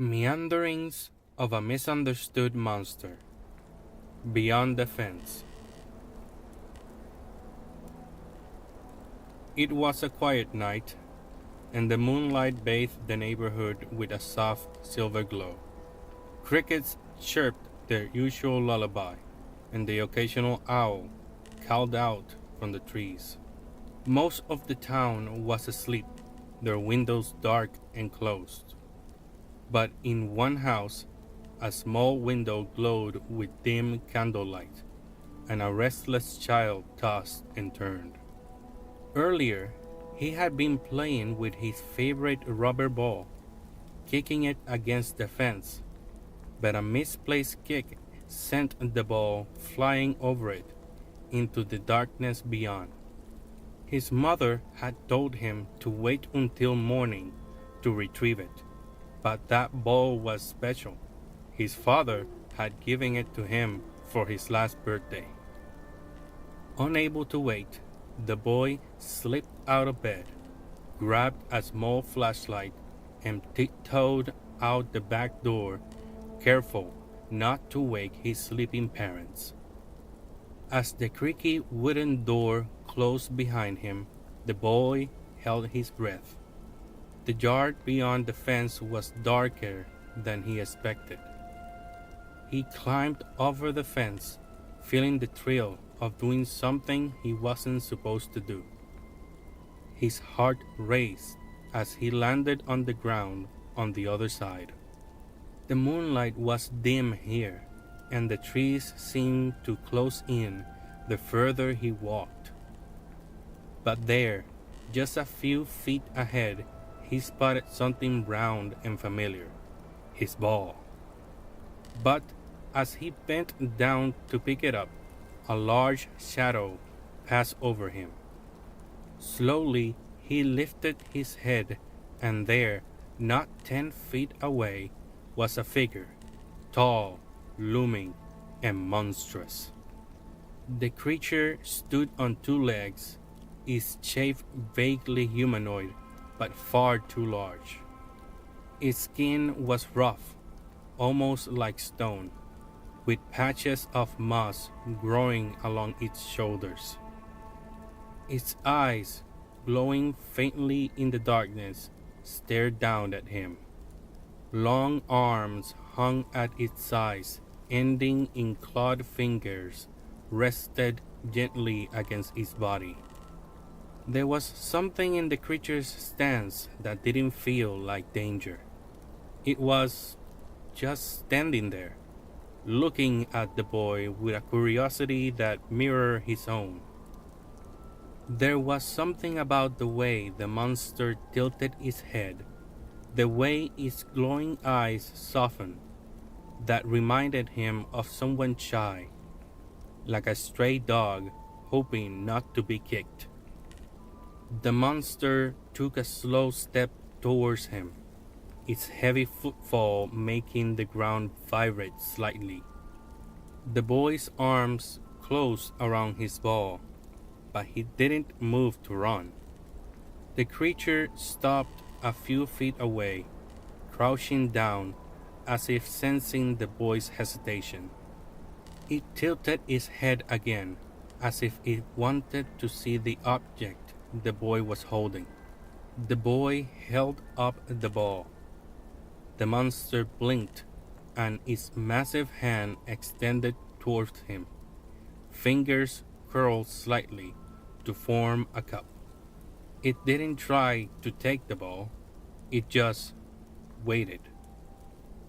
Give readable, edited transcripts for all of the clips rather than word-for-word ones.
Meanderings of a Misunderstood Monster. Beyond the Fence. It was a quiet night, and the moonlight bathed the neighborhood with a soft silver glow. Crickets chirped their usual lullaby, and the occasional owl called out from the trees. Most of the town was asleep, their windows dark and closed. But in one house, a small window glowed with dim candlelight, and a restless child tossed and turned. Earlier, he had been playing with his favorite rubber ball, kicking it against the fence, but a misplaced kick sent the ball flying over it into the darkness beyond. His mother had told him to wait until morning to retrieve it, but that ball was special. His father had given it to him for his last birthday. Unable to wait, the boy slipped out of bed, grabbed a small flashlight, and tiptoed out the back door, careful not to wake his sleeping parents. As the creaky wooden door closed behind him, the boy held his breath. The yard beyond the fence was darker than he expected. He climbed over the fence, feeling the thrill of doing something he wasn't supposed to do. His heart raced as he landed on the ground on the other side. The moonlight was dim here, and the trees seemed to close in the further he walked. But there, just a few feet ahead, he spotted something round and familiar, his ball. But as he bent down to pick it up, a large shadow passed over him. Slowly, he lifted his head, and there, not 10 feet away, was a figure, tall, looming, and monstrous. The creature stood on two legs, its shape vaguely humanoid, but far too large. Its skin was rough, almost like stone, with patches of moss growing along its shoulders. Its eyes, glowing faintly in the darkness, stared down at him. Long arms hung at its sides, ending in clawed fingers, rested gently against its body. There was something in the creature's stance that didn't feel like danger. It was just standing there, looking at the boy with a curiosity that mirrored his own. There was something about the way the monster tilted its head, the way its glowing eyes softened, that reminded him of someone shy, like a stray dog hoping not to be kicked. The monster took a slow step towards him, its heavy footfall making the ground vibrate slightly. The boy's arms closed around his ball, but he didn't move to run. The creature stopped a few feet away, crouching down as if sensing the boy's hesitation. It tilted its head again, as if it wanted to see the object the boy was holding. The boy held up the ball. The monster blinked, and its massive hand extended towards him. Fingers curled slightly to form a cup. It didn't try to take the ball, it just waited.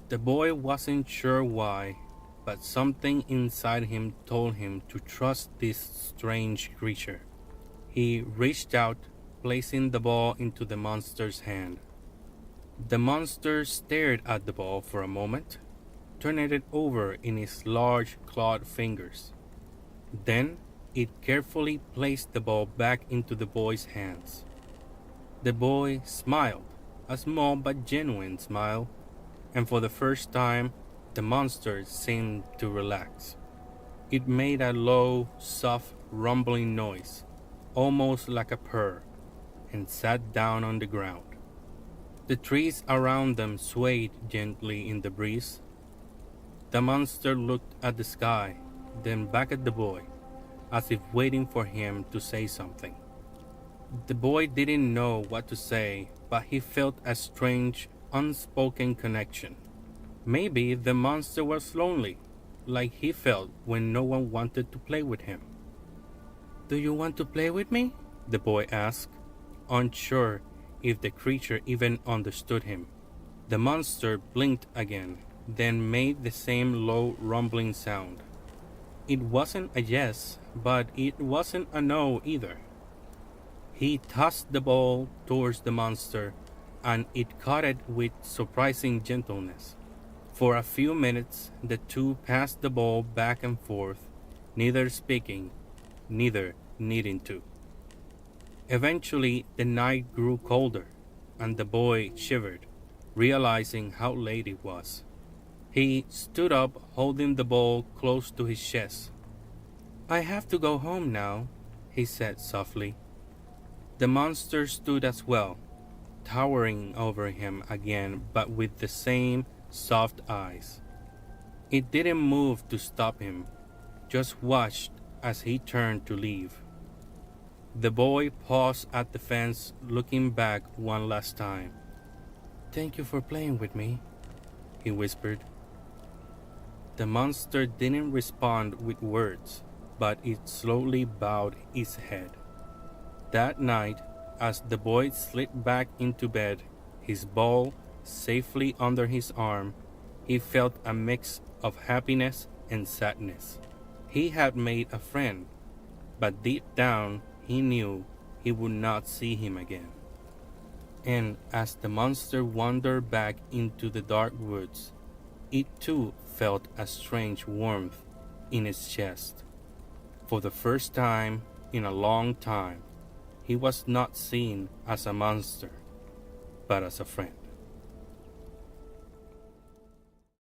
The boy wasn't sure why, but something inside him told him to trust this strange creature. He reached out, placing the ball into the monster's hand. The monster stared at the ball for a moment, turning it over in its large clawed fingers. Then it carefully placed the ball back into the boy's hands. The boy smiled, a small but genuine smile, and for the first time, the monster seemed to relax. It made a low, soft, rumbling noise, almost like a purr, and sat down on the ground. The trees around them swayed gently in the breeze. The monster looked at the sky, then back at the boy, as if waiting for him to say something. The boy didn't know what to say, but he felt a strange, unspoken connection. Maybe the monster was lonely, like he felt when no one wanted to play with him. "Do you want to play with me?" the boy asked, unsure if the creature even understood him. The monster blinked again, then made the same low rumbling sound. It wasn't a yes, but it wasn't a no either. He tossed the ball towards the monster, and it caught it with surprising gentleness. For a few minutes, the two passed the ball back and forth, neither speaking, neither needing to. Eventually, the night grew colder, and the boy shivered, realizing how late it was. He stood up, holding the ball close to his chest. "I have to go home now," he said softly. The monster stood as well, towering over him again, but with the same soft eyes. It didn't move to stop him, just watched as he turned to leave. The boy paused at the fence, looking back one last time. "Thank you for playing with me," he whispered. The monster didn't respond with words, but it slowly bowed its head. That night, as the boy slid back into bed, his ball safely under his arm, he felt a mix of happiness and sadness. He had made a friend, but deep down he knew he would not see him again. And as the monster wandered back into the dark woods, it too felt a strange warmth in its chest. For the first time in a long time, he was not seen as a monster, but as a friend.